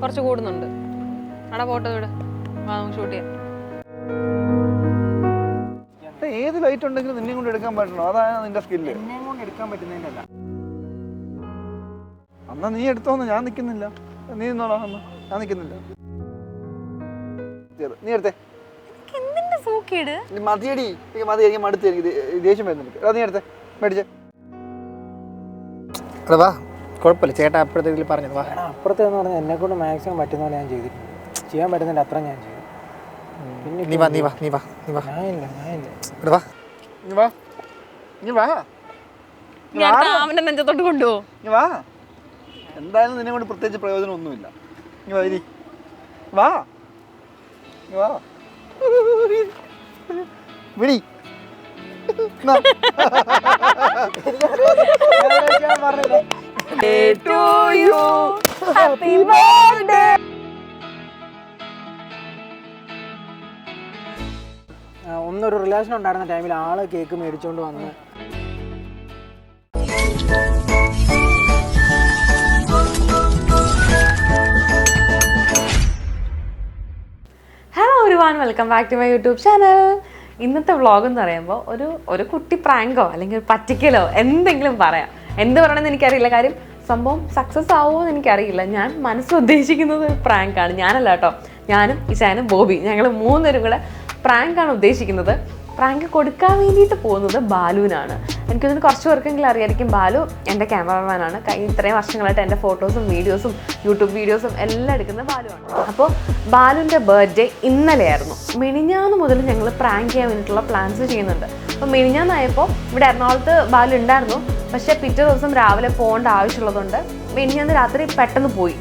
കുറച്ച് കൂടുന്നുണ്ട്. അവിടെ ഫോട്ടോ വിട്, നമുക്ക് ഷൂട്ട് ചെയ്യാം. ഏത് ലൈറ്റ് ഉണ്ടെങ്കിലും നിന്നെ കൊണ്ട് എടുക്കാൻ പറ്റണോ? അതാണ് നിന്റെ സ്കില്ല്. എന്നെ കൊണ്ട് എടുക്കാൻ പറ്റുന്നതിനല്ല. എന്നാ നീ എടുത്തോന്ന്, ഞാൻ നിക്കുന്നില്ല. നീ നിന്നോളാം, ഞാൻ നിക്കുന്നില്ല. നീ എടുത്തേ. മതിയടി, മതി, എനിക്ക് മടുത്ത്, എനിക്ക് ദേഷ്യം വരുന്നുണ്ട്. നീ എടുത്തേ, മേടിച്ചേ. വാ, കുഴപ്പമില്ല, ചേട്ടാ അപ്പുറത്തേക്ക് പറഞ്ഞത്. വാ, അപ്പുറത്തേന്ന് പറഞ്ഞാൽ എന്നെ കൊണ്ട് മാക്സിമം പറ്റുന്ന പോലെ ഞാൻ ചെയ്തിട്ടുണ്ട്. ചെയ്യാൻ പറ്റുന്നതിൻ്റെ അത്ര ഞാൻ ചെയ്തു. പിന്നെ അവന്റെ നെഞ്ചത്തോട്ട് കൊണ്ടുപോകും. എന്തായാലും നിന്നെ കൊണ്ട് പ്രത്യേകിച്ച് പ്രയോജനം ഒന്നുമില്ല. വാ വാ വിളി. ഒന്നൊരു റിലേഷൻ ഉണ്ടായിരുന്ന ടൈമിൽ ആള് കേക്ക് മേടിച്ചോണ്ട് വന്ന് hello everyone, welcome back to my YouTube channel. ഇന്നത്തെ വ്ളോഗ് എന്ന് പറയുമ്പോൾ ഒരു കുട്ടി പ്രാങ്കോ അല്ലെങ്കിൽ ഒരു പറ്റിക്കലോ എന്തെങ്കിലും പറയാം. എന്ത് പറയണമെന്ന് എനിക്കറിയില്ല. കാര്യം സംഭവം സക്സസ് ആവുമോ എന്ന് എനിക്കറിയില്ല. ഞാൻ മനസ്സുദ്ദേശിക്കുന്നത് പ്രാങ്കാണ്. ഞാനല്ല കേട്ടോ, ഞാനും ഇശാനും ബോബി, ഞങ്ങൾ മൂന്നുപേരും കൂടെ പ്രാങ്കാണ് ഉദ്ദേശിക്കുന്നത്. പ്രാങ്ക് കൊടുക്കാൻ വേണ്ടിയിട്ട് പോകുന്നത് ബാലുവിനാണ്. എനിക്കതിന് കുറച്ച് പേർക്കെങ്കിലും അറിയായിരിക്കും, ബാലു എൻ്റെ ക്യാമറമാനാണ്. ഇത്രയും വർഷങ്ങളായിട്ട് എൻ്റെ ഫോട്ടോസും വീഡിയോസും യൂട്യൂബ് വീഡിയോസും എല്ലാം എടുക്കുന്നത് ബാലുവാണ്. അപ്പോൾ ബാലുവിൻ്റെ ബർത്ത്ഡേ ഇന്നലെയായിരുന്നു. മിനിഞ്ഞാന്ന് മുതൽ ഞങ്ങൾ പ്രാങ്ക് ചെയ്യാൻ വേണ്ടിയിട്ടുള്ള പ്ലാൻസ് ചെയ്യുന്നുണ്ട്. അപ്പോൾ മിനിഞ്ഞാന്നായപ്പോൾ ഇവിടെ എറണാകുളത്ത് ബാലു ഉണ്ടായിരുന്നു. പക്ഷേ പിറ്റേ ദിവസം രാവിലെ പോകേണ്ട ആവശ്യമുള്ളതുകൊണ്ട് മിനിഞ്ഞാന്ന് രാത്രി പെട്ടെന്ന് പോയി.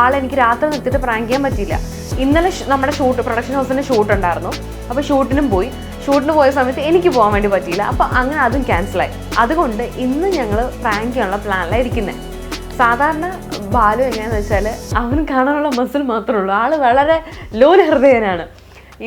ആളെനിക്ക് രാത്രി നിർത്തിയിട്ട് പ്രാങ്ക് ചെയ്യാൻ പറ്റിയില്ല. ഇന്നലെ നമ്മുടെ പ്രൊഡക്ഷൻ ഹൗസിൻ്റെ ഷൂട്ട് ഉണ്ടായിരുന്നു. അപ്പോൾ ഷൂട്ടിനും പോയി. ഷൂട്ടിന് പോയ സമയത്ത് എനിക്ക് പോകാൻ വേണ്ടി പറ്റിയില്ല. അപ്പോൾ അങ്ങനെ അതും ക്യാൻസലായി. അതുകൊണ്ട് ഇന്ന് ഞങ്ങൾ പ്രാങ്ക് ചെയ്യാനുള്ള പ്ലാനിലാണ് ഇരിക്കുന്നത്. സാധാരണ ബാലു എങ്ങനെയാണെന്ന് വെച്ചാൽ അവന് കാണാനുള്ള മസിൽ മാത്രമേ ഉള്ളൂ. ആൾ വളരെ ലോല ഹൃദയനാണ്.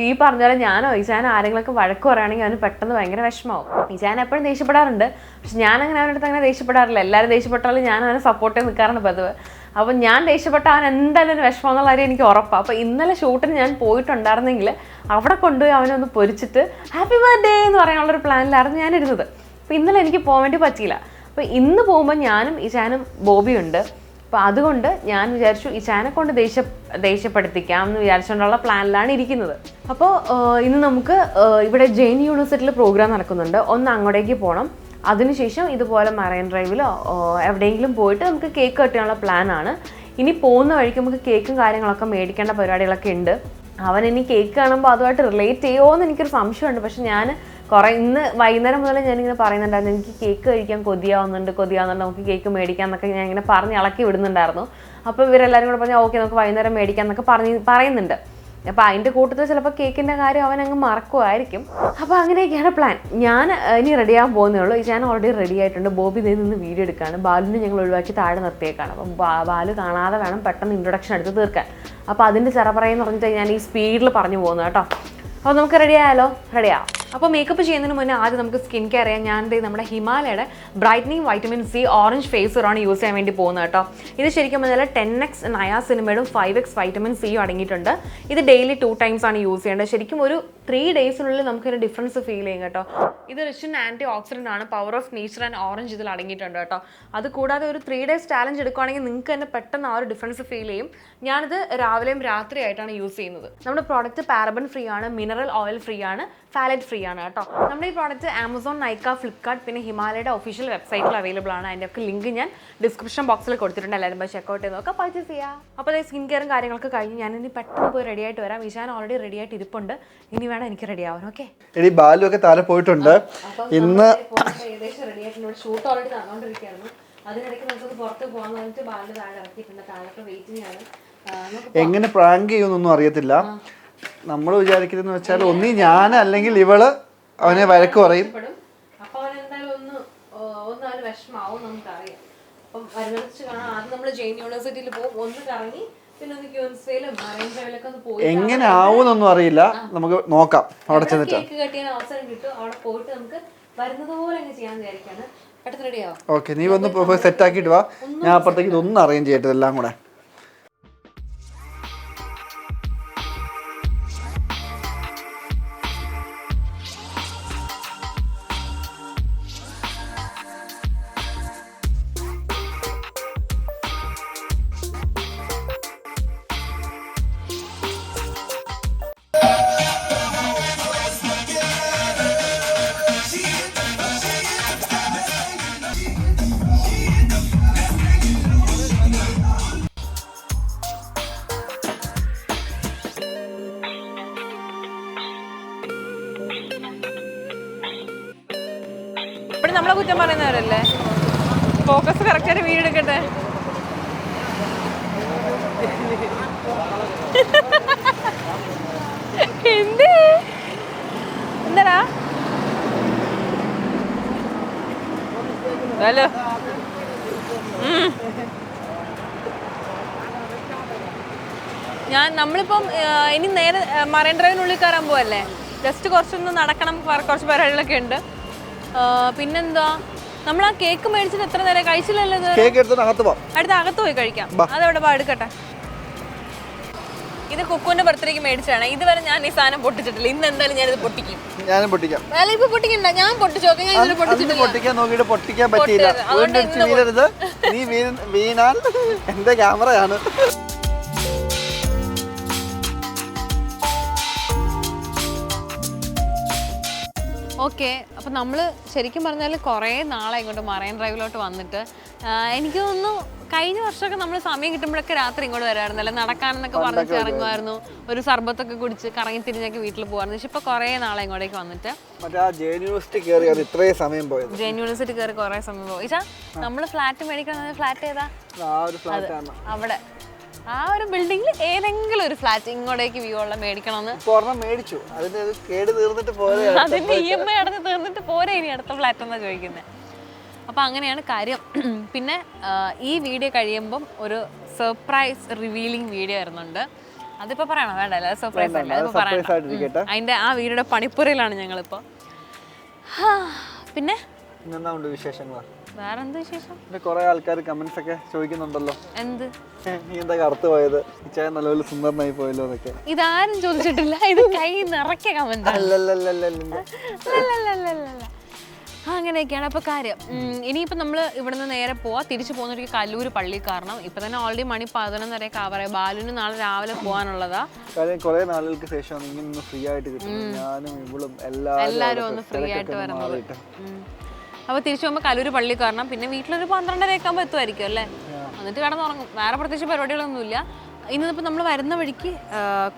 ഈ പറഞ്ഞ പോലെ ഞാനോ ഈശാനോ ആരെങ്കിലുമൊക്കെ വഴക്ക് പറയുകയാണെങ്കിൽ അവന് പെട്ടെന്ന് ഭയങ്കര വിഷമമാവും. ഈശാൻ എപ്പോഴും ദേഷ്യപ്പെടാറുണ്ട്. പക്ഷെ ഞാനങ്ങനെ അവനടുത്ത് അങ്ങനെ ദേഷ്യപ്പെടാറില്ല. എല്ലാവരും ദേഷ്യപ്പെട്ടാലും ഞാൻ അവനെ സപ്പോർട്ട് ചെയ്ത് നിൽക്കാറുണ്ട് പതിവ്. അപ്പോൾ ഞാൻ ദേഷ്യപ്പെട്ട അവൻ എന്തായാലും ഒരു വിഷമം എന്നുള്ള കാര്യം എനിക്ക് ഉറപ്പാണ്. അപ്പോൾ ഇന്നലെ ഷൂട്ടിന് ഞാൻ പോയിട്ടുണ്ടായിരുന്നെങ്കിൽ അവിടെ കൊണ്ടുപോയി അവനൊന്ന് പൊരിച്ചിട്ട് ഹാപ്പി ബർത്ത്ഡേ എന്ന് പറയാനുള്ളൊരു പ്ലാനിലായിരുന്നു ഞാനിരുന്നത്. അപ്പോൾ ഇന്നലെ എനിക്ക് പോകാൻ വേണ്ടി പറ്റിയില്ല. അപ്പോൾ ഇന്ന് പോകുമ്പോൾ ഞാനും ഈശാനും ബോബിയുണ്ട്. അപ്പോൾ അതുകൊണ്ട് ഞാൻ വിചാരിച്ചു ഈശാനെ കൊണ്ട് ദേഷ്യപ്പെടുത്തിക്കാം എന്ന് വിചാരിച്ചുകൊണ്ടുള്ള പ്ലാനിലാണ് ഇരിക്കുന്നത്. അപ്പോൾ ഇന്ന് നമുക്ക് ഇവിടെ ജെയിൻ യൂണിവേഴ്സിറ്റിയിൽ പ്രോഗ്രാം നടക്കുന്നുണ്ട്. ഒന്ന് അങ്ങോട്ടേക്ക് പോകണം. അതിനുശേഷം ഇതുപോലെ മറൈൻ ഡ്രൈവിലോ എവിടെയെങ്കിലും പോയിട്ട് നമുക്ക് കേക്ക് കട്ട് ചെയ്യാനുള്ള പ്ലാനാണ്. ഇനി പോകുന്ന വഴിക്ക് നമുക്ക് കേക്കും കാര്യങ്ങളൊക്കെ മേടിക്കേണ്ട പരിപാടികളൊക്കെ ഉണ്ട്. അവൻ ഇനി കേക്ക് കാണുമ്പോൾ അതുമായിട്ട് റിലേറ്റ് ചെയ്യുമോ എന്ന് എനിക്കൊരു സംശയമുണ്ട്. പക്ഷെ ഞാൻ ഇന്ന് വൈകുന്നേരം മുതൽ ഞാനിങ്ങനെ പറയുന്നുണ്ടായിരുന്നു, എനിക്ക് കേക്ക് കഴിക്കാൻ കൊതിയാവുന്നുണ്ട്, നമുക്ക് കേക്ക് മേടിക്കാം എന്നൊക്കെ ഞാൻ ഇങ്ങനെ പറഞ്ഞ് ഇളക്കി വിടുന്നുണ്ടായിരുന്നു. അപ്പോൾ ഇവരെല്ലാവരും കൂടെ പറഞ്ഞാൽ ഓക്കെ നമുക്ക് വൈകുന്നേരം മേടിക്കാം എന്നൊക്കെ പറയുന്നുണ്ട്. അപ്പോൾ അതിൻ്റെ കൂട്ടത്തിൽ ചിലപ്പോൾ കേക്കിൻ്റെ കാര്യം അവൻ അങ്ങ് മറക്കുമായിരിക്കും. അപ്പോൾ അങ്ങനെയൊക്കെയാണ് പ്ലാൻ. ഞാൻ ഇനി റെഡിയാകാൻ പോകുന്നേ ഉള്ളൂ. ഞാൻ ഓൾറെഡി റെഡി ആയിട്ടുണ്ട്. ബോബി ഇതിൽ നിന്ന് വീഡിയോ എടുക്കുകയാണ്. ബാലുവിനെ ഞങ്ങൾ ഒഴിവാക്കി താഴെ നിർത്തിയേക്കാണ്. അപ്പം ബാലു കാണാതെ വേണം പെട്ടെന്ന് ഇൻട്രൊഡക്ഷൻ എടുത്ത് തീർക്കാൻ. അപ്പോൾ അതിൻ്റെ ചെറപ്പറയെന്ന് പറഞ്ഞിട്ട് ഞാൻ ഈ സ്പീഡിൽ പറഞ്ഞു പോകുന്നു കേട്ടോ. അപ്പോൾ നമുക്ക് റെഡി ആയാലോ? റെഡിയാവും. അപ്പോൾ മേക്കപ്പ് ചെയ്യുന്നതിന് മുന്നേ ആദ്യം നമുക്ക് സ്കിൻ കെയർ ചെയ്യാം. ഞാൻ നമ്മുടെ ഹിമാലയയുടെ brightening vitamin C orange face സെറാണ് യൂസ് ചെയ്യാൻ വേണ്ടി പോകുന്നത് കേട്ടോ. ഇത് ശരിക്കും പറഞ്ഞാൽ 10x നയാസിനിമേഡും 5x വൈറ്റമിൻ സിയും അടങ്ങിയിട്ടുണ്ട്. ഇത് ഡെയിലി 2 times ആണ് യൂസ് ചെയ്യേണ്ടത്. ശരിക്കും ഒരു 3 daysനുള്ളിൽ നമുക്കൊരു ഡിഫറൻസ് ഫീൽ ചെയ്യും കേട്ടോ. ഇത് റിച്ച് ആൻഡ് ആൻറ്റി ഓക്സിഡൻ്റ് ആണ്. Power of nature and orange ഇതിൽ അടങ്ങിയിട്ടുണ്ട് കേട്ടോ. അത് കൂടാതെ ഒരു 3 days ചാലഞ്ച് എടുക്കുകയാണെങ്കിൽ നിങ്ങൾക്ക് തന്നെ പെട്ടെന്ന് ആ ഒരു ഡിഫറൻസ് ഫീൽ ചെയ്യും. ഞാനിത് രാവിലെയും രാത്രിയായിട്ടാണ് യൂസ് ചെയ്യുന്നത്. നമ്മുടെ പ്രോഡക്റ്റ് പാരബൻ ഫ്രീ ആണ്, മിനറൽ ഓയിൽ ഫ്രീ ആണ്, ഫാലറ്റ് ഫ്രീ ആണ് കേട്ടോ. നമ്മുടെ ഈ പ്രോഡക്റ്റ് ആമസോൺ, നൈക്ക, ഫ്ലിപ്കാർട്ട് പിന്നെ ഹിമാലയയുടെ ഒഫീഷ്യൽ വെബ്സൈറ്റിൽ അവൈലബിൾ ആണ്. അതിൻ്റെ ഒക്കെ ലിങ്ക് ഞാൻ ഡിസ്ക്രിപ്ഷൻ ബോക്സിൽ കൊടുത്തിട്ടുണ്ട്. എല്ലാവരും പോയി ചെക്കൗട്ട് ചെയ്ത് നോക്കാം, പർച്ചേസ് ചെയ്യാം. അപ്പോൾ അതേ സ്കിൻ കെയറും കാര്യങ്ങളൊക്കെ കഴിഞ്ഞ് ഞാനിനി പെട്ടെന്ന് പോയി റെഡി ആയിട്ട് വരാം. ഈശാൻ ഓൾറെഡി റെഡി ആയിട്ട് ഇരിപ്പുണ്ട്. ഇനി വേണം എനിക്ക് റെഡി ആവാൻ. ഓക്കെ, എടി ബാലു ഒക്കെ താഴെ പോയിട്ടുണ്ട്. ഇന്ന് ഏകദേശം റെഡി ആയിട്ടുണ്ട്. ഷൂട്ട് ഓൾറെഡി നടന്നുകൊണ്ടിരിക്കുകയായിരുന്നു. അതിനിടയ്ക്ക് നമുക്ക് പുറത്ത് പോകാൻ പറഞ്ഞിട്ട് ബാലിന് താഴെ ഇറക്കിയിട്ടുണ്ട്. താഴെ വെയിറ്റിംഗ് ആണ്. എങ്ങനെ പ്രാങ്ക് ചെയ്യുമെന്നൊന്നും അറിയത്തില്ല. നമ്മൾ വിചാരിക്കുന്നതെന്ന് വെച്ചാൽ ഒന്നീ ഞാൻ അല്ലെങ്കിൽ ഇവള് അവനെ വഴക്ക് പറയും. അപ്പൊ അവൻ എന്തായാലും ഒന്ന് വിഷമാവും നമുക്കറിയാം. അപ്പം വരുന്ന കാണാം. ആദ്യം നമ്മൾ ജെയിൻ യൂണിവേഴ്സിറ്റിയിൽ പോകും, ഒന്ന് കറങ്ങി പിന്നെ ഒന്ന് ക്യൂൻസ്വേയിലും മറൈൻ ഡ്രൈവിലൊക്കെ ഒന്ന് പോയി. എങ്ങനെ ആവുമെന്നൊന്നും അറിയില്ല, നമുക്ക് നോക്കാം. അവിടെ ചെന്നിട്ട് കേക്ക് കട്ട് ചെയ്യാൻ അവസരം കിട്ടും. അവിടെ പോയിട്ട് നമുക്ക് വരുന്നത് പോലെ അങ്ങ് ചെയ്യാന്ന് വിചാരിക്കാണ്. പെട്ടെന്ന് റെഡിയാവും. ഓക്കെ, നീ ഒന്ന് സെറ്റ് ആക്കിയിട്ട് വാ. ഞാൻ അപ്പുറത്തേക്ക് ഇതൊന്നും അറേഞ്ച് ചെയ്തിട്ട് എല്ലാം കൂടെ. ഫോക്കസ് കറക്റ്റായിട്ട് വീഡിയോ എടുക്കട്ടെ. എന്താടാ ഹലോ നമ്മളിപ്പം ഇനി നേരെ മറൈൻ ഡ്രൈവിനുള്ളിൽ കയറാൻ പോവല്ലേ. ജസ്റ്റ് കുറച്ചൊന്ന് നടക്കണം, കുറച്ച് പരിപാടികളൊക്കെ ഉണ്ട്. പിന്നെന്താ, നമ്മൾ ആ കേക്ക് മേടിച്ചിട്ട് എത്ര നേരം കഴിച്ചില്ലല്ലോ? അടുത്ത അകത്ത് പോയി കഴിക്കാം. അതവിടെ എടുക്കട്ടെ. ഇത് കുക്കുവിന്റെ ബർത്ത്ഡേക്ക് മേടിച്ചാണ്. ഇതുവരെ ഞാൻ ഈ സാധനം പൊട്ടിച്ചിട്ടില്ല. ഇന്ന് എന്തായാലും ഞാനിത് പൊട്ടിക്കും. ഞാനും പൊട്ടിക്കാം. ഇപ്പൊ പൊട്ടിക്കണ്ട, ഞാൻ പൊട്ടിച്ചോക്കാം. ഞാൻ ഇതിൽ പൊട്ടിച്ചിട്ടില്ല. പൊട്ടിക്കാൻ നോക്കിയിട്ട് പൊട്ടിക്കാൻ പറ്റിയില്ല. വീഴരുത്, നീ വീണാൽ എന്റെ ക്യാമറയാണ്. ഓക്കെ, അപ്പം നമ്മൾ ശരിക്കും പറഞ്ഞാൽ കുറേ നാളായി ഇങ്ങോട്ട് മറൈൻ ഡ്രൈവിലോട്ട് വന്നിട്ട്. എനിക്ക് തോന്നുന്നു കഴിഞ്ഞ വർഷമൊക്കെ നമ്മൾ സമയം കിട്ടുമ്പോഴൊക്കെ രാത്രി ഇങ്ങോട്ട് വരായിരുന്നല്ലേ, നടക്കാനെന്നൊക്കെ പറഞ്ഞിട്ട് ഇറങ്ങുമായിരുന്നു. ഒരു സർബത്തൊക്കെ കുടിച്ച് കറങ്ങി തിരിഞ്ഞൊക്കെ വീട്ടിൽ പോകുമായിരുന്നു. പക്ഷെ ഇപ്പോൾ കുറേ നാളെ ഇങ്ങോട്ടേക്ക് വന്നിട്ട് ജെയിൻ യൂണിവേഴ്സിറ്റി കയറി കുറേ സമയം പോയി. നമ്മൾ ഫ്ലാറ്റ് മേടിക്കണം. ഫ്ലാറ്റ് ഏതാ? അവിടെ ആ ഒരു ബിൽഡിങ്ങിൽ ഏതെങ്കിലും ഒരു ഫ്ലാറ്റ് ഇങ്ങോട്ടേക്ക് വ്യൂ ഉള്ള മേടിക്കണമെന്ന് മേടിച്ചു. അതിന്റെ EMI അടഞ്ഞ് തീർന്നിട്ട് പോരെ ഇനി അടുത്ത ഫ്ലാറ്റ് എന്നാ ചോദിക്കുന്നത്. അപ്പം അങ്ങനെയാണ് കാര്യം. പിന്നെ ഈ വീഡിയോ കഴിയുമ്പം ഒരു സർപ്രൈസ് റിവീലിംഗ് വീഡിയോ വരുന്നുണ്ട്. അതിപ്പോൾ പറയണോ? വേണ്ടല്ലോ, സർപ്രൈസ് അല്ല, അതിപ്പോൾ പറയണ്ട. അതിൻ്റെ ആ വീഡിയോയുടെ പണിപ്പുരയിലാണ് ഞങ്ങളിപ്പോൾ. പിന്നെ വിശേഷങ്ങളാ? വേറെന്ത് വിശേഷം? കുറെ ആൾക്കാർ കമന്റ്സ് ഒക്കെ ചോദിക്കുന്നുണ്ടല്ലോ, എന്ത് നീ എന്താ കറുത്ത് പോയത്, ഇച്ചായ നല്ലപോലെ സുന്ദരനായി പോയല്ലോ എന്നൊക്കെ. ഇതാരും ചോദിച്ചിട്ടില്ല. ഇത് കൈ നിറയ്ക്ക കമന്റ്. അങ്ങനെയൊക്കെയാണ് അപ്പോൾ കാര്യം. ഇനിയിപ്പോൾ നമ്മൾ ഇവിടുന്ന് നേരെ പോവാം. തിരിച്ചു പോകുന്നൊരു കല്ലൂർ പള്ളി. കാരണം ഇപ്പം തന്നെ ഓൾറെഡി മണി 11:30 ആവാറായി. ബാലുവിന് നാളെ രാവിലെ പോകാനുള്ളതാ. കുറെ നാളുകൾക്ക് ശേഷം ഇങ്ങനെ ഫ്രീ ആയിട്ട് കിട്ടും. ഞാനും ഇവളും എല്ലാവരും ഒന്ന് ഫ്രീ ആയിട്ട് വരുന്നത്. അപ്പോൾ തിരിച്ചു പോകുമ്പോൾ കല്ലൂർ പള്ളി കാരണം പിന്നെ വീട്ടിലൊരു 12:30 ആകുമ്പോൾ എത്തുമായിരിക്കും അല്ലേ. എന്നിട്ട് കിടന്നുറങ്ങും. വേറെ പ്രത്യേകിച്ച് പരിപാടികളൊന്നുമില്ല. ഇന്നിപ്പോൾ നമ്മൾ വരുന്ന വഴിക്ക്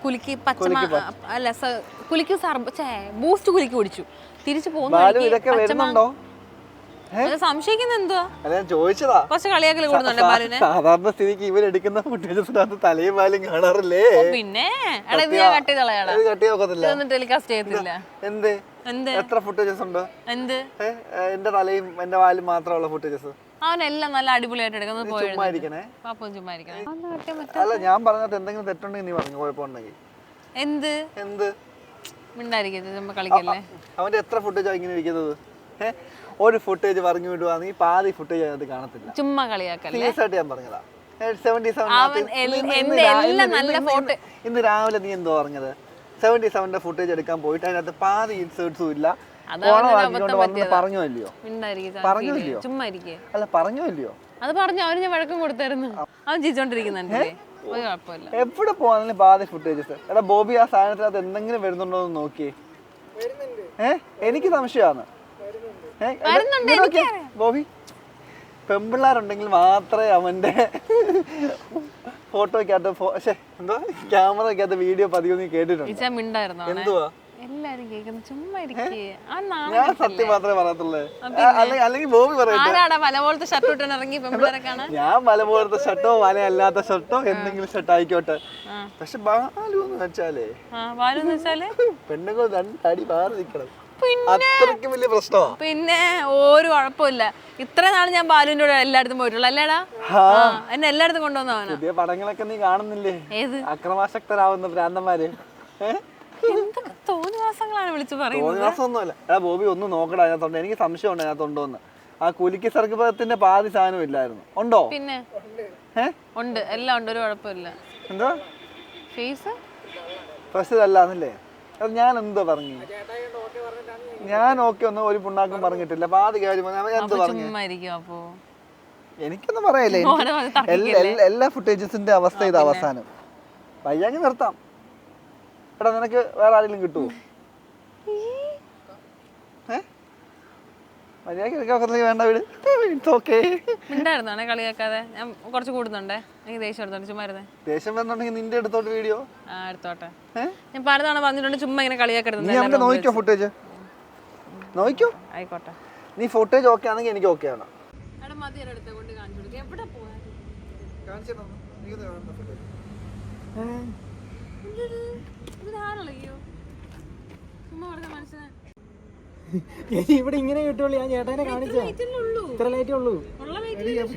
കുലുക്കി കുലുക്കി ബൂസ്റ്റ് കുലുക്കി കുടിച്ചു. തിരിച്ചു പോകുന്ന സംശയിക്കുന്ന എന്തുവാ കുറച്ച് കളിയാക്കൽ കൂടുന്നുണ്ട് ബാലുവിനെ. സാധാരണ സ്ഥിതിക്ക് ഇവർ എടുക്കുന്ന ഫുട്ടേജസിനകത്ത് തലയും പാലും കാണാറില്ലേ? പിന്നെ കട്ട് ചെയ്ത് ടെലികാസ്റ്റ് ചെയ്യത്തില്ല. എത്ര ഫുട്ടേജസ് ഉണ്ട്? എന്ത് എന്റെ തലയും എന്റെ വാലും മാത്രമുള്ള ഫുട്ടേജസ്? അവനെല്ലാം നല്ല അടിപൊളിയായിട്ട് എടുക്കുന്നത്. അല്ല, ഞാൻ പറഞ്ഞത് എന്തെങ്കിലും തെറ്റുണ്ടെങ്കിൽ നീ പറഞ്ഞു, കുഴപ്പമുണ്ടെങ്കിൽ. എന്ത് മിണ്ടായിരിക്കും, കളിക്കല്ലേ. അവന്റെ എത്ര ഫുട്ടേജ് ഇങ്ങനെ ഇരിക്കുന്നത്? ഒരു ഫുട്ടേജ് പറഞ്ഞു വിടുവാണെങ്കിൽ പാതി ഫുട്ടേജ് അതിനകത്ത് കാണത്തില്ല. ചുമ്മാ കളിയാക്കല്ലേ. സീരിയസ് ആയിട്ട് ഞാൻ പറഞ്ഞതാ. ഇന്ന് രാവിലെ നീ എന്തോ പറഞ്ഞത്? 77 ഫുട്ടേജ് എടുക്കാൻ പോയിട്ട് അതിനകത്ത് പാതി ഇൻസേർട്സും ഇല്ല. പറഞ്ഞല്ലോ. അല്ല, പറഞ്ഞല്ലോ. അത് പറഞ്ഞു. അവന് ഞാൻ വഴക്കം കൊടുത്തായിരുന്നു. അവൻ ചിരിച്ചോണ്ടിരിക്കുന്നുണ്ട്. എവിടെ പോവാണെങ്കിലും പാതി ഫുട്ടേജസ്. എടാ ബോബി, ആ സാധനത്തിനകത്ത് എന്തെങ്കിലും വരുന്നുണ്ടോ എന്ന് നോക്കിയേ. എനിക്ക് സംശയമാണ്. ബോബി, പെമ്പിള്ളാരുണ്ടെങ്കിൽ മാത്രമേ അവന്റെ ഫോട്ടോക്കകത്ത് എന്തോ ക്യാമറക്കകത്ത് വീഡിയോ പതിവ് നീ കേട്ടിട്ടുണ്ട്. എന്തുവാ ഞാൻ സത്യം മാത്രമേ പറയത്തുള്ളൂ. അല്ലെങ്കിൽ ബോബി പറയട്ടെ, ഞാൻ മല പോലത്തെ ഷർട്ടോ മല അല്ലാത്ത ഷർട്ടോ എന്തെങ്കിലും ഷർട്ട് ആയിക്കോട്ടെ. പക്ഷെ ബാലു എന്ന് വെച്ചാലേ പെണ്ണുങ്ങൾ രണ്ടടി മാറി നിൽക്കണം. അത്രയ്ക്ക് വലിയ പ്രശ്നമാണ്. പിന്നെ ഒരു കുഴപ്പമില്ല. ഇത്ര നാൾ ഞാൻ ബാലുവിന്റെ കൂടെ എല്ലായിടത്തും പോയിട്ടുള്ളൂ അല്ലേടാ. എന്നെ എല്ലായിടത്തും കൊണ്ടുവന്നവനാ. പുതിയ പടങ്ങളൊക്കെ നീ കാണുന്നില്ലേ? അക്രമാസക്തരാവുന്ന ഭ്രാന്തന്മാര്. തോന്നിവാസങ്ങളാണ് വിളിച്ചു പറയുന്നത്. തോന്നിവാസമൊന്നുമല്ല. എടാ ബോബി, ഒന്ന് നോക്കടാ അതിനകത്തുണ്ട്. എനിക്ക് സംശയം ഉണ്ട് അതിനകത്തുണ്ടോന്ന്. ആ കുലുക്കി സർഗത്തിന്റെ പാതി സാധനം ഇല്ലായിരുന്നു. ഉണ്ടോ? പിന്നെ ഉണ്ട്, എല്ലാം ഉണ്ട്, ഒരു കുഴപ്പമില്ല. എന്താ ഫേസ് ഫസ്റ്റ് അല്ലാന്നല്ലേ? അത് ഞാൻ എന്തോ പറഞ്ഞു? ഞാൻ ഓക്കെ ഒന്നും ഒരു പുണ്ണാക്കും പറഞ്ഞിട്ടില്ല. പാതി കാര്യം എന്ത് പറഞ്ഞു? എനിക്കൊന്നും പറയല്ലേ. എല്ലാ ഫുട്ടേജസിന്റെ അവസ്ഥ ഇത് അവസാനം. വയ്യാങ്കി നിർത്താം. എടാ, നിനക്ക് വേറെ ആരെങ്കിലും കിട്ടുമോ? മര്യാദക്ക് വേണ്ട വീട്. കളിയാക്കാതെ ഞാൻ കുറച്ച് കൂടുന്നുണ്ടേ. എനിക്ക് ദേഷ്യം എടുത്തോണ്ട് ചുമ്മാ ദേഷ്യം വരുന്നുണ്ടെങ്കിൽ നിന്റെ അടുത്തോട്ട് വീഡിയോ എടുത്തോട്ടെ. ഞാൻ പലതവണ പറഞ്ഞിട്ടുണ്ട് ചുമ്മാ ഇങ്ങനെ കളിയാക്കരുത്. നോക്കിയോ ഫുട്ടേജ്? നോക്കിയോ? ആയിക്കോട്ടെ. നീ ഫുട്ടേജ് ഓക്കെ ആണെങ്കിൽ എനിക്ക് ഓക്കെ ആണ്. ഇവിടെ ഇങ്ങനെ കിട്ടുള്ളൂ. ഞാൻ ചേട്ടനെ കാണിച്ച ഇത്ര ലൈറ്റേ ഉള്ളൂ.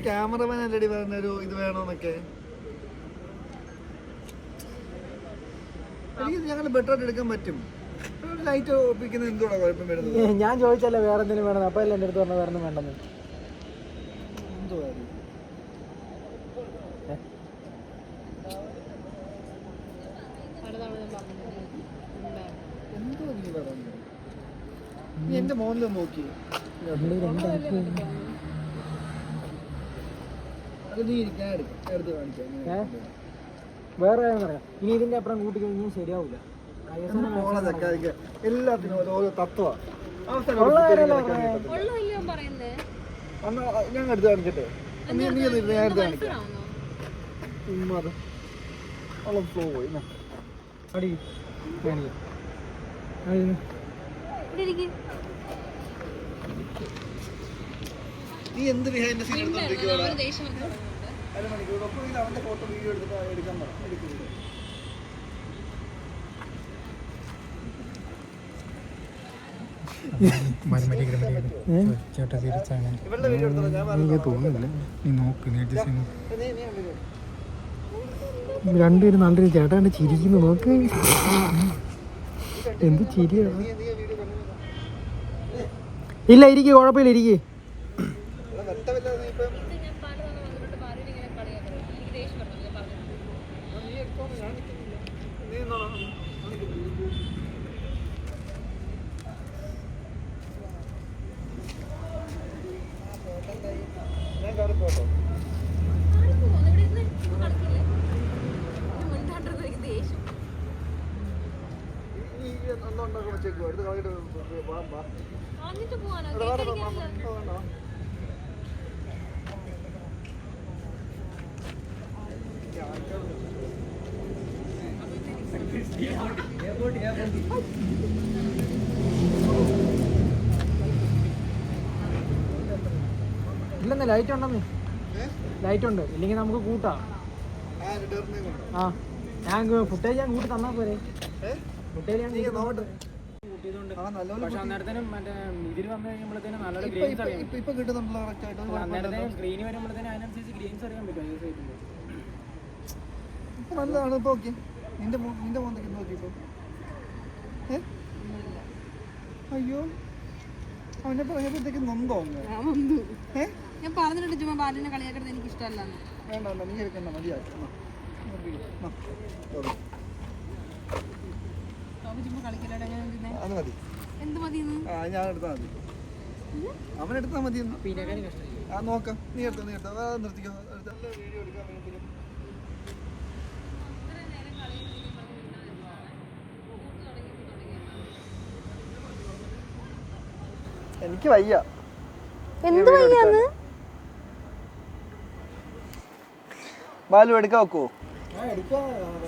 ക്യാമറമാൻ അല്ലടി പറഞ്ഞൊരു ഇത് വേണോന്നൊക്കെ. ഞങ്ങൾ ബെറ്റർ ആയിട്ട് എടുക്കാൻ പറ്റും. ലൈറ്റ് ഒപ്പിക്കുന്നത് എന്തുകൊണ്ടാ കുഴപ്പം വരുന്നത്? ഞാൻ ചോദിച്ചല്ലേ വേറെ എന്തെങ്കിലും വേണം. അപ്പൊ എന്റെ അടുത്ത് പറഞ്ഞ വേറെ ഒന്നും വേണ്ടെന്ന്. എന്തോ നീ പറഞ്ഞു? നീ എന്റെ മോനിലും നോക്കി അത് നീ ഞാൻ എടുത്ത് കാണിക്കാം. വേറെ പറയാം. ഇനി ഇതിന്റെ അപ്പുറം കൂട്ടി കഴിഞ്ഞാൽ ശരിയാവില്ല. എല്ലാത്തിനും ഓരോ തത്വ ഞാൻ എടുത്ത് കാണിക്കട്ടെ. ഞാൻ എടുത്ത് കാണിക്കാം. ഫ്ലോ പോയി അടി നീ എന്ത് ബിഹൈൻഡ് സീൻ എടുത്തോണ്ടിരിക്കുവാ? അരമണിക്കൂർ അവന്റെ ഫോട്ടോ വീഡിയോ എടുത്തിട്ട് എടുക്കാൻ എടുക്കുന്നത്. ചേട്ടാ തിരിച്ചാണ് ഇവളുടെ വീഡിയോ എടുത്തോ? ഞാൻ എനിക്ക് തോന്നുന്നില്ല. നീ നോക്ക്, നീ രണ്ടുപേരും നല്ല രീതി ചേട്ടാ കണ്ട് ചിരിക്കുന്നു. നോക്ക് എന്ത് ചിരിയാണ്. ഇല്ല ഇരിക്കേ, കുഴപ്പമില്ല ഇരിക്കേ. ഞാൻ കാണിപ്പോട്ടോ. ഇല്ലെന്ന് ലൈറ്റ് ഉണ്ടെന്ന്. ലൈറ്റ് ഉണ്ട്, ഇല്ലെങ്കിൽ നമുക്ക് കൂട്ടാം. ആ ഞാൻ ഫുട്ടേജ് ഞാൻ കൂട്ടി തന്നാൽ പോരെ. ഫുട്ടേജ് ഞാൻ പക്ഷെ അന്നേരത്തേനും മറ്റേ ഇതിൽ വന്നു കഴിയുമ്പോഴത്തേനും നല്ലൊരു ഗ്രെയിൻസ് അറിയാം. അന്നേരത്തേനും സ്ക്രീനിൽ വരുമ്പോഴത്തേനും അതിനനുസരിച്ച് ഗ്രെയിൻസ് അറിയാൻ പറ്റും. നല്ലതാണ് ഇപ്പൊ. ഓക്കെ, നിന്റെ മോന്തൊക്കെ നോക്കി ഇപ്പൊ. അയ്യോ, അവനെ പറഞ്ഞപ്പോഴത്തേക്ക് നൊന്തോ? ഞാൻ പറഞ്ഞിട്ടുണ്ട് ചുമ്മാ ബാലിനെ കളിയാക്കുന്നത് എനിക്ക് ഇഷ്ടമല്ല. വേണ്ട നീ എടുക്കണ്ട, മതിയാക്കി. അത് മതി. എന്ത് മതി? ഞാൻ എടുത്താൽ മതി. അവനെടുത്താൽ മതി. ആ നോക്കാം. നീ എടുത്തോ നിർത്തിക്കോ. വീഡിയോ എടുക്കാൻ വേണ്ടി എനിക്ക് വയ്യ. എന്ത് വയ്യാന്ന്? ബാലു എടുക്കാൻ വെക്കുവോ?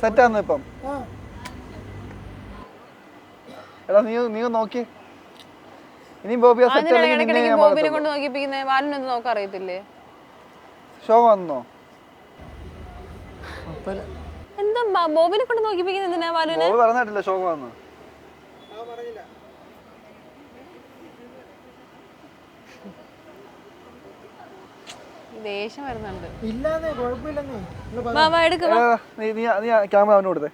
സെറ്റാന്ന് ഇപ്പം? എടാ നീ നോക്കി. ഇനി ബോബിയെ സെറ്റ് ബോബിനെ കൊണ്ട് നോക്കിപ്പിക്കുന്നേ. ബാലിനൊന്നും നോക്കാൻ അറിയത്തില്ലേ? ഷോ വന്നോ? എന്താ ബോബിനെ കൊണ്ട് നോക്കിപ്പിക്കുന്നത്? എന്തിനാ ബാലുവിനെ? ബോബി പറഞ്ഞിട്ടില്ല ഷോ വന്നു. ദേഷ്യം വരുന്നുണ്ട്. ക്യാമറ അവന് കൊടുത്തേ.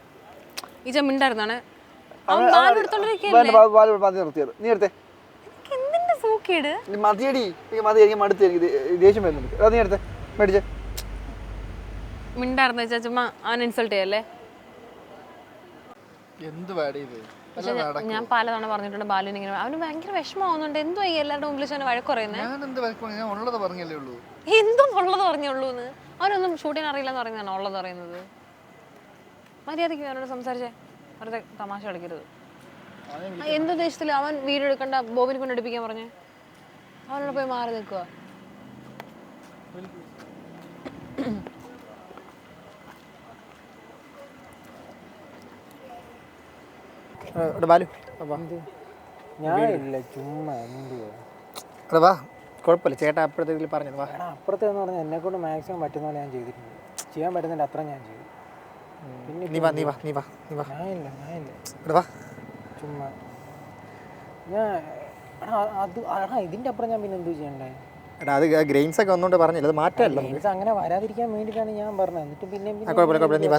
ഈ ചെമ്മിണ്ടായിരുന്നാണ് നിർത്തിയത്. നീ എടുത്തേ. സൂക്കേട് മതിയടി, മതി. എനിക്ക് മടുത്ത്, എനിക്ക് ദേഷ്യം വരുന്നുണ്ട്. നീ എടുത്തേ, മേടിച്ചേ. മിണ്ടായിരുന്നു വെച്ചാ ചുമ്മാ അവൻ ഇൻസൾട്ട് ചെയ്യല്ലേ. എന്ത് പാടി ഇത്? ഞാൻ പലതവണ പറഞ്ഞിട്ടുണ്ട് ബാലുവിന് ഇങ്ങനെ. അവന് ഭയങ്കര വിഷമമാവുന്നുണ്ട്. എന്തോ എല്ലാവരുടെ മുമ്പിൽ അവനെ വഴക്ക് പറയുന്നത്. ഞാൻ ഉള്ളത് പറഞ്ഞല്ലേ ഉള്ളൂ. എന്തോ ഉള്ളത് പറഞ്ഞുള്ളൂ എന്ന്. അവനൊന്നും ഷൂട്ട് ചെയ്യാൻ അറിയില്ലെന്ന് പറയുന്നതാണ് ഉള്ളത് പറയുന്നത്. മര്യാദയ്ക്ക് അവനോട് സംസാരിച്ചേ. വെറുതെ തമാശ കളിക്കരുത്. എന്തുദ്ദേശത്തില് അവൻ വീഡിയോ എടുക്കണ്ട ബോബിനെ കൊണ്ട് എടുപ്പിക്കാൻ പറഞ്ഞേ? അവനോട് പോയി മാറി നിൽക്കുക. ബാലു ഞാനില്ല ചുമ്മാ. കുഴപ്പമില്ല ചേട്ടാ അപ്പോഴത്തേക്ക് പറഞ്ഞത് വാ. എടാ അപ്പുറത്തെ എന്ന് പറഞ്ഞാൽ എന്നെ കൊണ്ട് മാക്സിമം പറ്റുന്ന പോലെ ഞാൻ ചെയ്തിട്ടുണ്ട്. ചെയ്യാൻ പറ്റുന്നതിൻ്റെ അത്ര ഞാൻ ചെയ്തു. പിന്നെ നീ വാ ഞാനില്ല ഇവിടെ വാ. ചുമ്മാ ഞാൻ ഇതിൻ്റെ അപ്പുറം ഞാൻ പിന്നെ എന്ത് ചെയ്യണ്ടേ? എടാ അത് ഗ്രെയിൻസ് ഒക്കെ ഒന്നുകൊണ്ട് പറഞ്ഞില്ല, അത് മാറ്റമല്ലോ. മീൻസ് അങ്ങനെ വരാതിരിക്കാൻ വേണ്ടിയിട്ടാണ് ഞാൻ പറഞ്ഞത്. എന്നിട്ട് പിന്നെ കുഴപ്പമില്ല നീ വാ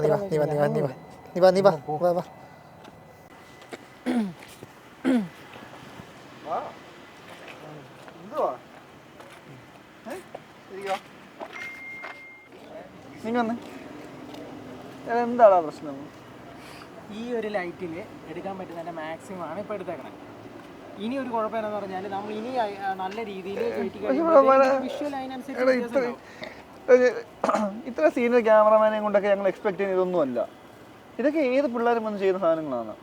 എന്തുവാ നിങ്ങൾ വന്ന് എന്താടാ പ്രശ്നം? ഈ ഒരു ലൈറ്റിൽ എടുക്കാൻ പറ്റുന്നതിൻ്റെ മാക്സിമം ആണ് ഇപ്പോൾ എടുത്തേക്കണം. ഇനി ഒരു കുഴപ്പം എന്ന് പറഞ്ഞാൽ നമ്മൾ ഇനി നല്ല രീതിയിൽ വിഷ്വൽ അതിനനുസരിച്ച് ഇത്ര സീനിയർ ക്യാമറമാനെ കൊണ്ടൊക്കെ ഞങ്ങൾ എക്സ്പെക്ട് ചെയ്യുന്ന ഇതൊന്നുമല്ല. ഇതൊക്കെ ഏത് പിള്ളേരും വന്ന് ചെയ്യുന്ന സാധനങ്ങളാണ്.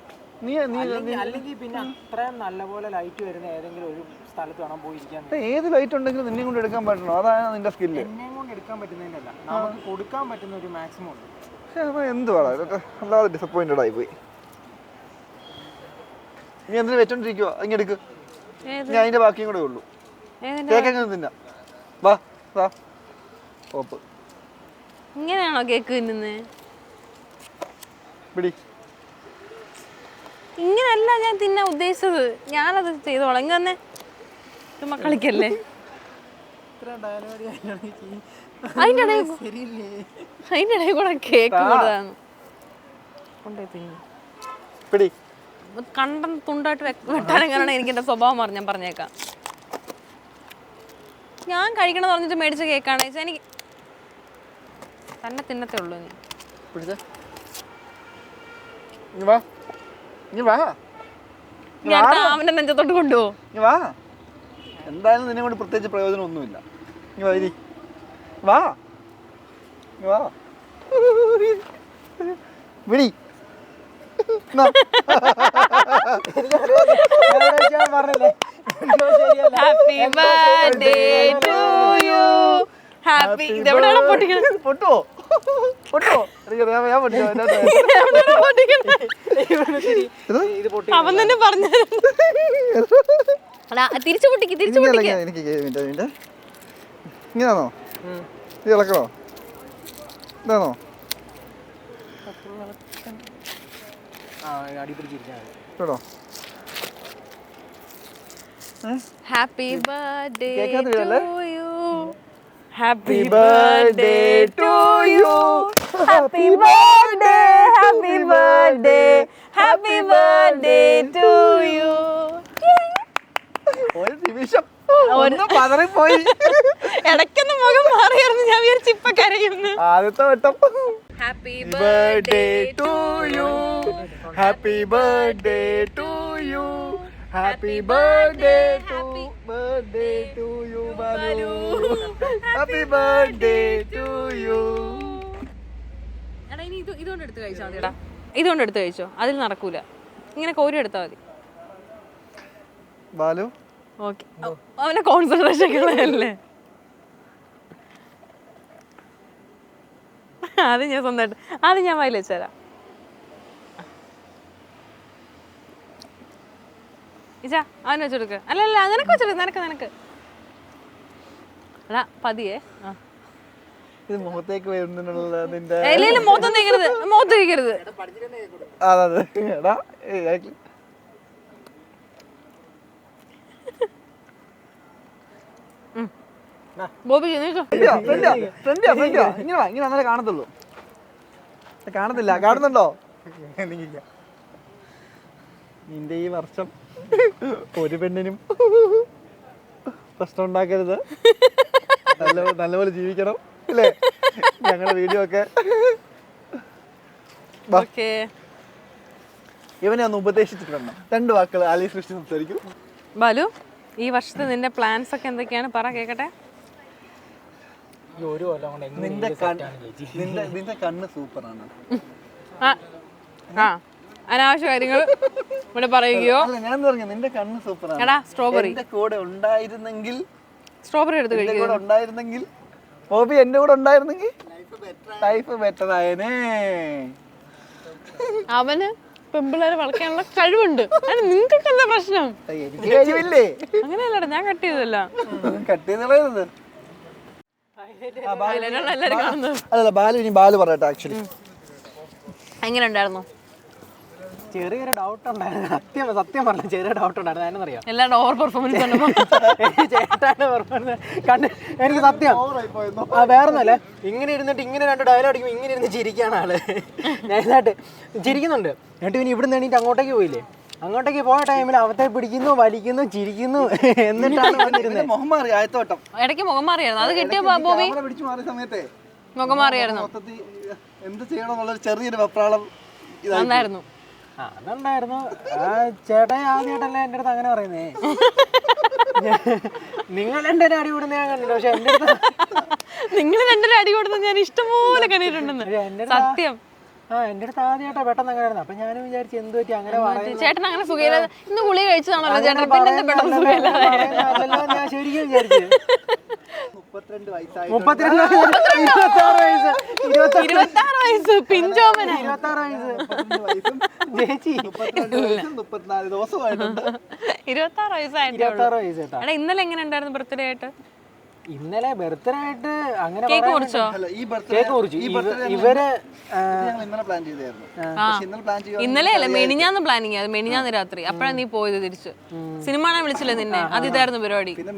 അല്ലെങ്കിൽ പിന്നെ അത്രയും നല്ലപോലെ ലൈറ്റ് വരുന്ന ഏതെങ്കിലും ഒരു സ്ഥലത്ത് വേണം പോയിരിക്കാൻ. ഏത് ലൈറ്റ് ഉണ്ടെങ്കിലും നിന്നെ കൊണ്ട് എടുക്കാൻ പറ്റണോ? അതാണ് നിന്റെ സ്കില്ല്. എന്നെ കൊണ്ട് എടുക്കാൻ പറ്റുന്നതിനല്ല, നമുക്ക് കൊടുക്കാൻ പറ്റുന്ന ഒരു മാക്സിമം ഉണ്ട്. പക്ഷെ അത് എന്തുവാടാ ഇതൊക്കെ അല്ലാതെ ഡിസപ്പോയിന്റഡ് ആയി പോയി. നീ എന്തിനു വെച്ചോണ്ടിരിക്കുവാ? ഇങ്ങനെ എടുക്ക്. ഞാൻ അതിന്റെ ബാക്കിയും കൂടെ ഉള്ളൂ. കേക്ക് തിന്നാ വാ വാ. ഓപ്പ് ഇങ്ങനെയാണോ കേക്ക് തിന്നുന്നത്? പിടി. ഇങ്ങനല്ല ഞാൻ തിന്നാൻ ഉദ്ദേശിച്ചത്. ഞാനത് ചെയ്തോളാം. ഇങ്ങ വന്നേ, ചുമ്മാ കളിക്കല്ലേ. അതിൻ്റെ ഇടയിൽ കൂടെ കേക്ക് കൊടുത്താണ് കൊണ്ടേ തിന്നു. പിടി. കണ്ടം തുണ്ടായിട്ട് വെട്ടാനെങ്ങനെയാണ് എനിക്ക് എൻ്റെ സ്വഭാവം ഞാൻ പറഞ്ഞേക്കാം. ഞാൻ കഴിക്കണമെന്ന് പറഞ്ഞിട്ട് മേടിച്ച കേക്കാണ് വെച്ചാൽ എനിക്ക് തന്നെ തിന്നത്തേ ഉള്ളൂ. നീ പിടിച്ചേ. ഇനി വാ. ഇനി വാ. ഞാൻ അവൻ്റെ നെഞ്ചത്തോട്ട് കൊണ്ടുപോകും. ഇനി വാ. എന്തായാലും നിന്നെ കൊണ്ട് പ്രത്യേകിച്ച് പ്രയോജനം ഒന്നുമില്ല. ഇനി വരി. വാ. ഇനി വാ. വിടി. Happy birthday to you. Happy. ഇതെവിടെയാണ് പൊട്ടിക്കുന്നത്? പൊട്ടുവോ? പൊട്ടുവോ? എനിക്കറിയാം, ഞാൻ പൊട്ടിയോ. അവൻ തന്നെ പറഞ്ഞു. തിരിച്ചു പൊട്ടിക്ക്, തിരിച്ചു പൊട്ടിക്ക്. എനിക്ക് ഇങ്ങനെയാണോ? ഇത് ഇളക്കണോ? ഇതാണോ? കേട്ടോ? ഹാപ്പി ബർത്ത്ഡേ കേൾക്കാത്ത ടു വീടല്ലേ? You. Happy birthday to you. Happy birthday, happy birthday, happy birthday to you. ഒരു നിമിഷം ഒന്ന് പതറിപ്പോയി. ഇടയ്ക്കൊന്ന് മുഖം മാറിയായിരുന്നു. ഞാൻ വിചാരിച്ചു ഇപ്പൊ കരയുന്നു. ആദ്യത്തെ വട്ടം. Happy birthday to you. Happy birthday to you. Happy birthday to you Balu. Happy birthday to you. എടാ ഇനി ഇതുകൊണ്ട് എടുത്ത് കഴിച്ചാൽ മതി. എടാ ഇതുകൊണ്ട് എടുത്ത് കഴിച്ചോ, അതിൽ നടക്കൂല. ഇങ്ങനെ കോരി എടുത്താൽ മതി. ബാലു ഓക്കെ. അവനെ കോൺസെൻട്രേഷൻ കളയല്ലേ. അത് ഞാൻ സ്വന്തമായിട്ട് അത് ഞാൻ വായിൽ വെച്ചുതരാം. ഇച്ചാ അവന് വെച്ചെടുക്ക്. അല്ലല്ല നിനക്ക് വെച്ചെടുക്ക്. നിനക്ക് അതാ പതിയെ. ഇത് മുഖത്തേക്ക് വരുന്നുള്ള നിന്റെ ഇല്ല മൊത്തം തേക്കരുത്, മുഖത്ത് തേക്കരുത്. അതെ എടാ ബോബി ഇങ്ങനെ അന്നേരം കാണത്തുള്ളൂ. കാണത്തില്ല. കാണുന്നുണ്ടോ? നിന്റെ ഈ വർഷം ഒരു പെണ്ണിനും പ്രശ്നം ഉണ്ടാക്കരുത്. നല്ലപോലെ ജീവിക്കണം അല്ലേ? ഞങ്ങളുടെ വീഡിയോ ഒക്കെ ഇവനെ ഒന്ന് ഉപദേശിച്ചിട്ടുണ്ട്. 2 വാക്കുകൾ ആലി സൃഷ്ടി സംസാരിക്കും. ബാലു, ഈ വർഷത്തെ നിന്റെ പ്ലാൻസ് ഒക്കെ എന്തൊക്കെയാണ്? പറ കേക്കട്ടെ. നിന്റെ കണ്ണ് സൂപ്പറാണ്. അനാവശ്യ കാര്യങ്ങൾ ഇവിടെ പറയുകയോ. ഞാൻ പറഞ്ഞു നിന്റെ കണ്ണ് സൂപ്പറാണ്. എടാ സ്ട്രോബെറി എന്റെ കൂടെ ഉണ്ടായിരുന്നെങ്കിൽ, സ്ട്രോബെറി എടുത്ത് കഴിക്കുക. ഉണ്ടായിരുന്നെങ്കിൽ ബോബി എന്റെ കൂടെ ഉണ്ടായിരുന്നെങ്കിൽ ലൈഫ് ബെറ്റർ ആയേനെ. അവന് പെമ്പിള്ളേരെ വളയ്ക്കാനുള്ള കഴിവുണ്ട്. അത് നിങ്ങൾക്കൊക്കെ എന്താ പ്രശ്നം? എനിക്ക് കഴിവില്ലേ? അങ്ങനെയല്ലടാ, ഞാൻ കട്ട് ചെയ്തല്ല. കട്ട് ചെയ്ത് കളയുന്നത്. എല്ലാരും കാണുന്നത്. അല്ലല്ല, ബാലു ഇനി ബാലു പറയട്ടെ. ആക്ച്വലി എങ്ങനെ ഉണ്ടായിരുന്നു? ചെറിയൊരു ഡൗട്ട് ഉണ്ടായിരുന്നു. സത്യം പറഞ്ഞ ചെറിയ ഡൗട്ട് ഉണ്ടായിരുന്നു. അതിനറിയാം എല്ലാവരും ഓവർ പെർഫോമൻസ് കണ്ടപ്പോ ചേട്ടാണ് പെർഫോമൻസ് കണ്ട് എനിക്ക് സത്യം വേറൊന്നുമല്ലേ, ഇങ്ങനെ ഇരുന്നിട്ട് ഇങ്ങനെ 2 ഡയലോഗ് അടിക്കുമ്പോൾ ഇങ്ങനെ ഇരുന്ന് ചിരിക്കുകയാണ് ആള്. നൈസായിട്ട് ചിരിക്കുന്നുണ്ട്. എന്നിട്ട് പിന്നെ ഇവിടെ നിന്ന് എണീറ്റ് അങ്ങോട്ടേക്ക് പോയില്ലേ, അങ്ങോട്ടേക്ക് പോയ ടൈമിൽ അവത്തെ പിടിക്കുന്നു, വലിക്കുന്നു, ചിരിക്കുന്നു. എന്നിട്ടാണ് വന്നിരുന്നത്. മുഖം മാറി ആയത്തോട്ടം. ഇടയ്ക്ക് മുഖം മാറിയായിരുന്നു. അത് കിട്ടിയ ബോബി പിടിച്ചു മാറിയ സമയത്തെ മുഖം മാറിയായിരുന്നു. മൊത്തത്തിൽ എന്ത് ചെയ്യണമെന്നുള്ളൊരു ചെറിയൊരു വെപ്രാളം നന്നായിരുന്നു. അതുണ്ടായിരുന്നു. ചേട്ടാ ആദ്യമായിട്ടല്ലേ എൻ്റെ അടുത്ത് അങ്ങനെ പറയുന്നേ. നിങ്ങൾ എൻ്റെ അടി കൂടുന്ന ഞാൻ കണ്ടിട്ടുണ്ട്. പക്ഷെ എൻ്റെ അടുത്ത് നിങ്ങൾ 2 അടി കൊടുത്ത് ഞാൻ ഇഷ്ടംപോലെ കണ്ടിട്ടുണ്ടെന്ന്. സത്യം. എൻ്റെ അടുത്ത് ആദ്യമായിട്ടാ പെട്ടെന്ന് അങ്ങനെ ആയിരുന്നു. അപ്പൊ ഞാനും വിചാരിച്ചു എന്ത് പറ്റി അങ്ങനെ പറയുന്നത്. ചേട്ടൻ അങ്ങനെ സുഖമില്ല, ഇന്ന് ഗുളിക കഴിച്ചതാണല്ലോ ചേട്ടൻ, പിന്നെ പെട്ടെന്ന് സുഖമില്ല. ഞാൻ ശരിക്കും വിചാരിച്ചു 32 വയസ്സായി. 32 26 വയസ്സ് പിഞ്ചോമന. 26 വയസ്സ് ചേച്ചി 34 ദിവസമായിട്ടുണ്ട്. 26 വയസ്സായിട്ട്. 26 വയസ്സ് കേട്ടോ. എടാ, ഇന്നലെ എങ്ങനെ ഉണ്ടായിരുന്നു ബർത്ത്ഡേ ആയിട്ട്? ഇന്നലെ ബർത്ത്ഡേ ആയിട്ട് അങ്ങനെ കേക്ക് മുറിച്ചോ? അല്ല, ഈ ബർത്ത്ഡേ കേക്ക് മുറിച്ചു. ഇവര് ഞങ്ങൾ ഇന്നലെ പ്ലാൻ ചെയ്തായിരുന്നു. പക്ഷെ ഇന്നലെ പ്ലാൻ ചെയ്യുക ഇന്നലെ അല്ല, മെനിഞ്ഞാന്ന് പ്ലാനിങ്. അത് മെനിഞ്ഞാന്ന് രാത്രി. അപ്പോഴാണ് നീ പോയത് തിരിച്ച്. സിനിമ കാണാൻ വിളിച്ചില്ലേ നിന്നെ? അത് ഇതായിരുന്നു പരിപാടി. പിന്നെ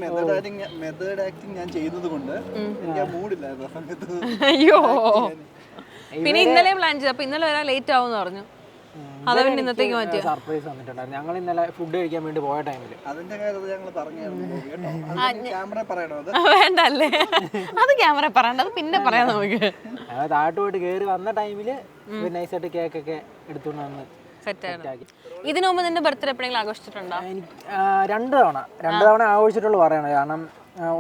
മെത്തേഡ് ആക്ടിങ് ഞാൻ ചെയ്തത് കൊണ്ട് എനിക്ക് ആ മൂഡില്ലായിരുന്നു ആ സമയത്ത്. അയ്യോ. പിന്നെ ഇന്നലെ പ്ലാൻ ചെയ്തു. അപ്പൊ ഇന്നലെ വരാൻ ലേറ്റ് ആവുമെന്ന് പറഞ്ഞു. അത് പിന്നെ ഇന്നത്തേക്ക് മാറ്റിയ സർപ്രൈസ് വന്നിട്ടുണ്ടായിരുന്നു. ഞങ്ങൾ ഇന്നലെ ഫുഡ് കഴിക്കാൻ വേണ്ടി പോയ ടൈമില്. അതിന്റെ കാര്യത്തിൽ ഞങ്ങൾ പറഞ്ഞായിരുന്നു കേട്ടോ. ക്യാമറ പറയണോ അത്? വേണ്ട അല്ലേ, അത് ക്യാമറ പറയണ്ട, അത് പിന്നെ പറയാം നമുക്ക്. ഞങ്ങൾ താഴോട്ട് പോയിട്ട് കയറി വന്ന ടൈമില് നൈസായിട്ട് കേക്കൊക്കെ എടുത്തുകൊണ്ട് വന്ന് സെറ്റാണ്. ഇതിനു മുമ്പ് നിന്റെ ബർത്ത്ഡേ എപ്പോഴെങ്കിലും ആഘോഷിച്ചിട്ടുണ്ടോ? എനിക്ക് 2 തവണ ആഘോഷിച്ചിട്ടുള്ളൂ പറയണത്. കാരണം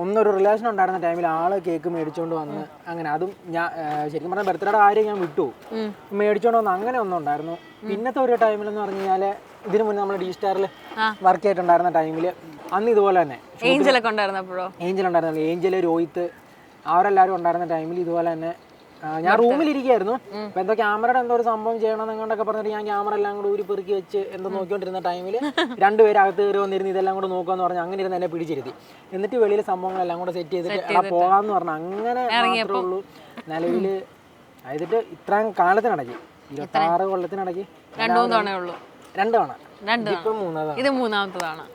ഒന്നൊരു റിലേഷൻ ഉണ്ടായിരുന്ന ടൈമിൽ ആള് കേക്ക് മേടിച്ചോണ്ട് വന്ന് അങ്ങനെ, അതും ഞാൻ ശരിക്കും പറഞ്ഞാൽ ബർത്ത്ഡേയുടെ കാര്യം ഞാൻ വിട്ടു, മേടിച്ചോണ്ട് വന്ന് അങ്ങനെ ഒന്നും ഉണ്ടായിരുന്നു. പിന്നത്തെ ഒരു ടൈമിലെന്ന് പറഞ്ഞു കഴിഞ്ഞാൽ ഇതിനു മുന്നേ നമ്മൾ ഡി സ്റ്റാറിൽ വർക്ക് ചെയ്തിട്ടുണ്ടായിരുന്ന ടൈമിൽ അന്ന് ഇതുപോലെ തന്നെ ഏഞ്ചലൊക്കെ ഉണ്ടായിരുന്നപ്പോഴോ? ഏഞ്ചൽ ഉണ്ടായിരുന്നല്ലോ, ഏഞ്ചല്, രോഹിത്ത് അവരെല്ലാവരും ഉണ്ടായിരുന്ന ടൈമിൽ ഇതുപോലെ തന്നെ ഞാൻ റൂമിലിരിക്കുകയായിരുന്നു. അപ്പൊ എന്തോ ക്യാമറയുടെ എന്തോ ഒരു സംഭവം ചെയ്യണം എന്നൊക്കെ പറഞ്ഞിട്ട് ഞാൻ ക്യാമറ എല്ലാം കൂടെ ഊരി പെറുക്കി വെച്ച് എന്തോ നോക്കിക്കൊണ്ടിരുന്ന ടൈമിൽ 2 പേര് അകത്ത് കയറി വന്നിരുന്ന് ഇതെല്ലാം കൂടെ നോക്കാന്ന് പറഞ്ഞ് അങ്ങനെ ഇരുന്ന് എന്നെ പിടിച്ചിരുത്തി. എന്നിട്ട് വെളിയിൽ സംഭവങ്ങളെല്ലാം കൂടെ സെറ്റ് ചെയ്തിട്ട് പോകാന്ന് പറഞ്ഞു. അങ്ങനെ മാത്രമേ ഉള്ളൂ നിലവിൽ. അതിട്ട് ഇത്രയും കാലത്തിനിടയ്ക്ക് 26 കൊല്ലത്തിനിടയ്ക്ക് 2-3 തവണയേ ഉള്ളൂ. 2 തവണ. ഇപ്പൊ 3 ഇത് 3ാമത്തതാണ്.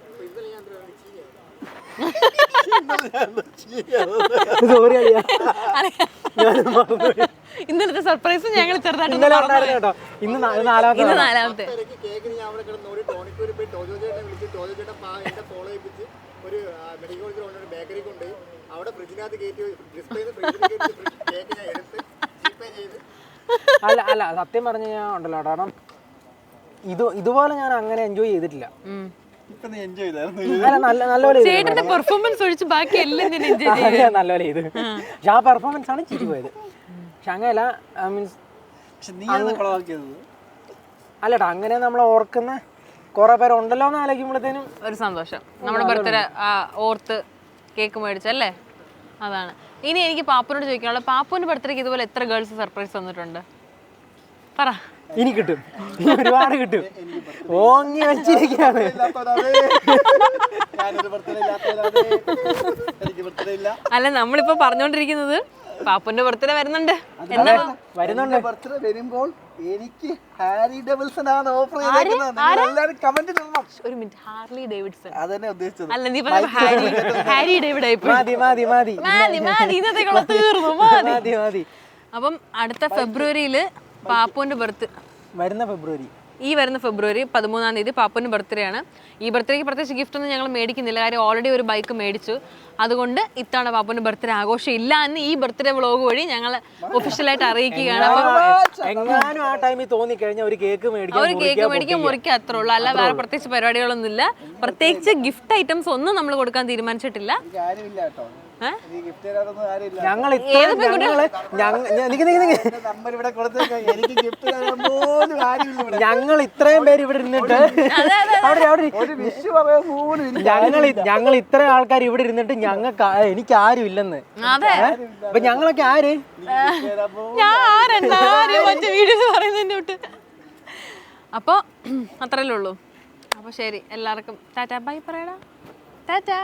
ഇന്നലത്തെ സർപ്രൈസ് ഞങ്ങൾ ചെറുതായിട്ട് കേട്ടോ. ഇന്ന് 4ാമത്തെ. അല്ല സത്യം പറഞ്ഞു ഞാൻ ഉണ്ടല്ലോ, കാരണം ഇതുപോലെ ഞാൻ അങ്ങനെ എൻജോയ് ചെയ്തിട്ടില്ല. ചേട്ടന്റെ പെർഫോമൻസ് ഒഴിച്ച് ബാക്കി എല്ലാം നല്ലപോലെ ചെയ്ത്. പക്ഷെ ആ പെർഫോമൻസ് ആണ് ചിരി പോയത്. പക്ഷെ അങ്ങനെയല്ല, മീൻസ് അല്ലട്ടാ, അങ്ങനെ നമ്മൾ ഓർക്കുന്ന കുറെ പേരുണ്ടല്ലോ എന്ന് ആലോചിക്കുമ്പോഴത്തേനും ഒരു സന്തോഷം. നമ്മുടെ ബർത്ത്ഡേ ഓർത്ത് കേക്ക് മേടിച്ചല്ലേ, അതാണ്. ഇനി എനിക്ക് പാപ്പുനോട് ചോദിക്കാനുള്ളത്, പാപ്പുവിന്റെ ബർത്ത്ഡേക്ക് ഇതുപോലെ എത്ര ഗേൾസ് സർപ്രൈസ് തന്നിട്ടുണ്ട്? പറ. ഇനി കിട്ടും, ഒരുപാട് കിട്ടും. ഓങ്ങി വെച്ചിരിക്കുകയാണ്. അല്ല, നമ്മളിപ്പോ പറഞ്ഞോണ്ടിരിക്കുന്നത് പാപ്പുന്റെ ബർത്ത്ഡേ വരുന്നുണ്ട്. ബർത്ത്ഡേ വരുമ്പോൾ എനിക്ക് ഹാരി ഡേവിഡ്സൺ ആണ് ഓഫർ ചെയ്തേക്കുന്നത്. എല്ലാവരും കമന്റ് ചെയ്യണം. ഒരു മിനിറ്റ്, ഹാർലി ഡേവിഡ്സൺ അതന്നെ ഉദ്ദേശിച്ചത്. അല്ല, നീ പറഞ്ഞ ഹാരി ഡേവിഡ് ആയി. മതി. അപ്പം അടുത്ത ഫെബ്രുവരിയില് പാപ്പുവിന്റെ വരുന്ന ഫെബ്രുവരി 13-ാം തീയതി പാപ്പുവിന്റെ ബർത്ത്ഡേ ആണ്. ഈ ബർത്ത്ഡേക്ക് പ്രത്യേകിച്ച് ഗിഫ്റ്റ് ഒന്നും ഞങ്ങൾ മേടിക്കുന്നില്ല, കാര്യം ഓൾറെഡി ഒരു ബൈക്ക് മേടിച്ചു. അതുകൊണ്ട് ഇത്തവണ പാപ്പുവിന്റെ ബർത്ത്ഡേ ആഘോഷം ഇല്ല എന്ന് ഈ ബർത്ത്ഡേ വ്ളോഗ് വഴി ഞങ്ങൾ ഒഫീഷ്യലായിട്ട് അറിയിക്കുകയാണ്. എങ്ങാനും ആ ടൈമിൽ തോന്നിക്കഴിഞ്ഞാൽ ഒരു കേക്ക് മേടിക്കാൻ മുറിക്കുക, അത്രേ ഉള്ളൂ. അല്ല, വേറെ പ്രത്യേകിച്ച് പരിപാടികളൊന്നും ഇല്ല. പ്രത്യേകിച്ച് ഗിഫ്റ്റ് ഐറ്റംസ് ഒന്നും നമ്മൾ കൊടുക്കാൻ തീരുമാനിച്ചിട്ടില്ല. ഞങ്ങൾ ഇത്രയും പേര് ഇവിടെ ഇരുന്നിട്ട് ഞങ്ങൾ ഇത്രയും ആൾക്കാർ ഇവിടെ ഇരുന്നിട്ട് ഞങ്ങൾക്ക് എനിക്ക് ആരും ഇല്ലെന്ന്. അപ്പൊ ഞങ്ങളൊക്കെ ആര്? അപ്പോൾ അത്രയല്ലേ ഉള്ളൂ. അപ്പോൾ ശരി, എല്ലാവർക്കും ടാറ്റാ ബൈ പറയടാ. ടാറ്റാ.